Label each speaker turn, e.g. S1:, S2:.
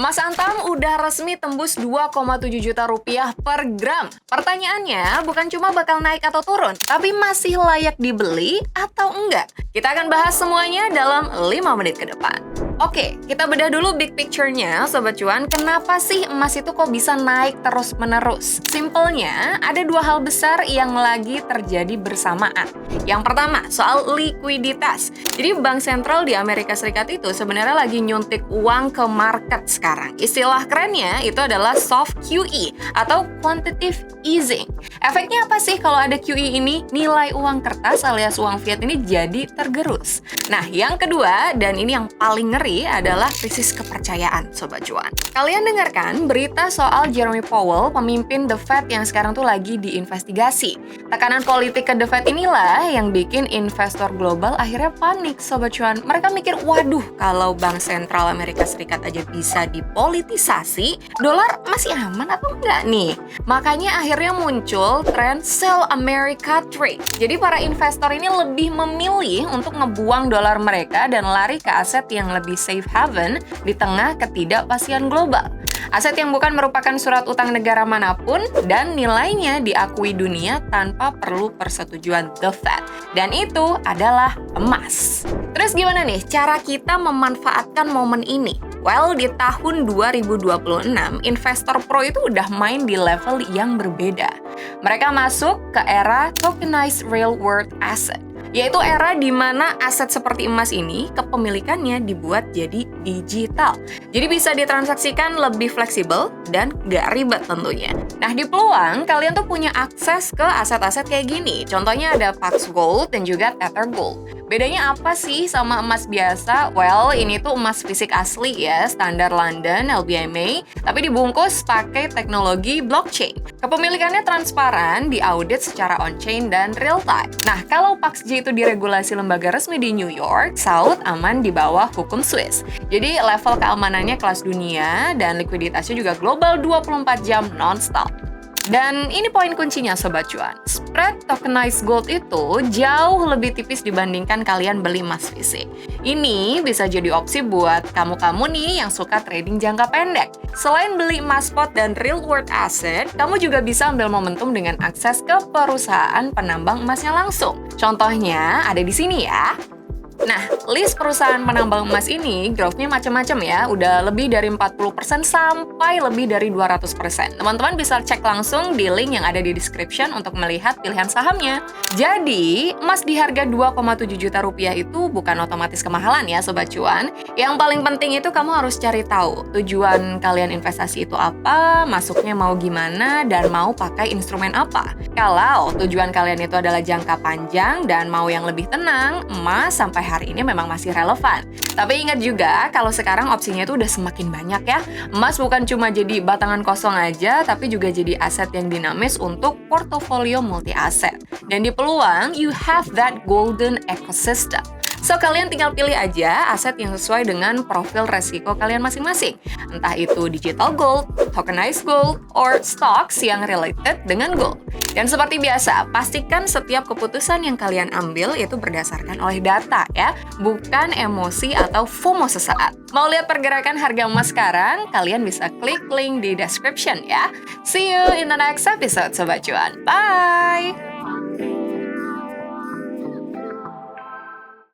S1: Emas antam udah resmi tembus 2,7 juta rupiah per gram. Pertanyaannya bukan cuma bakal naik atau turun, tapi masih layak dibeli atau enggak? Kita akan bahas semuanya dalam 5 menit ke depan. Oke, kita bedah dulu big picture-nya, Sobat Cuan. Kenapa sih emas itu kok bisa naik terus-menerus? Simpelnya, ada dua hal besar yang lagi terjadi bersamaan. Yang pertama, soal likuiditas. Jadi bank sentral di Amerika Serikat itu sebenarnya lagi nyuntik uang ke market sekarang. Istilah kerennya itu adalah soft QE atau quantitative easing. Efeknya apa sih kalau ada QE ini? Nilai uang kertas alias uang fiat ini jadi tergerus. Nah, yang kedua, dan ini yang paling ngeri, adalah krisis kepercayaan, Sobat Cuan. Kalian dengarkan berita soal Jerome Powell, pemimpin The Fed yang sekarang tuh lagi diinvestigasi. Tekanan politik ke The Fed inilah yang bikin investor global akhirnya panik, Sobat Cuan. Mereka mikir, waduh, kalau Bank Sentral Amerika Serikat aja bisa dipolitisasi, dolar masih aman atau enggak nih? Makanya akhirnya muncul tren Sell America Trade. Jadi para investor ini lebih memilih untuk ngebuang dolar mereka dan lari ke aset yang lebih safe haven di tengah ketidakpastian global. Aset yang bukan merupakan surat utang negara manapun dan nilainya diakui dunia tanpa perlu persetujuan The Fed. Dan itu adalah emas. Terus gimana nih cara kita memanfaatkan momen ini? Well, di tahun 2026, investor pro itu udah main di level yang berbeda. Mereka masuk ke era tokenized real world asset, yaitu era di mana aset seperti emas ini kepemilikannya dibuat jadi digital. Jadi bisa ditransaksikan lebih fleksibel dan gak ribet tentunya. Nah, di Peluang, kalian tuh punya akses ke aset-aset kayak gini. Contohnya ada Pax Gold dan juga Tether Gold. Bedanya apa sih sama emas biasa? Well, ini tuh emas fisik asli ya, standar London, LBMA, tapi dibungkus pakai teknologi blockchain. Kepemilikannya transparan, diaudit secara on-chain dan real-time. Nah, kalau PaxG itu diregulasi lembaga resmi di New York, South aman di bawah hukum Swiss. Jadi level keamanannya kelas dunia dan likuiditasnya juga global 24 jam non-stop. Dan ini poin kuncinya, Sobat Cuan. Spread tokenized gold itu jauh lebih tipis dibandingkan kalian beli emas fisik. Ini bisa jadi opsi buat kamu-kamu nih yang suka trading jangka pendek. Selain beli emas spot dan real world asset, kamu juga bisa ambil momentum dengan akses ke perusahaan penambang emasnya langsung. Contohnya ada di sini ya. Nah, list perusahaan penambang emas ini growth-nya macam-macam ya, udah lebih dari 40% sampai lebih dari 200%. Teman-teman bisa cek langsung di link yang ada di description untuk melihat pilihan sahamnya. Jadi, emas di harga 2,7 juta rupiah itu bukan otomatis kemahalan ya, Sobat Cuan. Yang paling penting itu kamu harus cari tahu tujuan kalian investasi itu apa, masuknya mau gimana, dan mau pakai instrumen apa. Kalau tujuan kalian itu adalah jangka panjang dan mau yang lebih tenang, emas sampai hari ini memang masih relevan. Tapi ingat juga, kalau sekarang opsinya itu udah semakin banyak ya. Emas bukan cuma jadi batangan kosong aja, tapi juga jadi aset yang dinamis untuk portofolio multi-aset. Dan di Peluang, you have that golden ecosystem. So, kalian tinggal pilih aja aset yang sesuai dengan profil resiko kalian masing-masing. Entah itu digital gold, tokenized gold, or stocks yang related dengan gold. Dan seperti biasa, pastikan setiap keputusan yang kalian ambil itu berdasarkan oleh data ya, bukan emosi atau FOMO sesaat. Mau lihat pergerakan harga emas sekarang? Kalian bisa klik link di description ya. See you in the next episode, Sobat Cuan. Bye!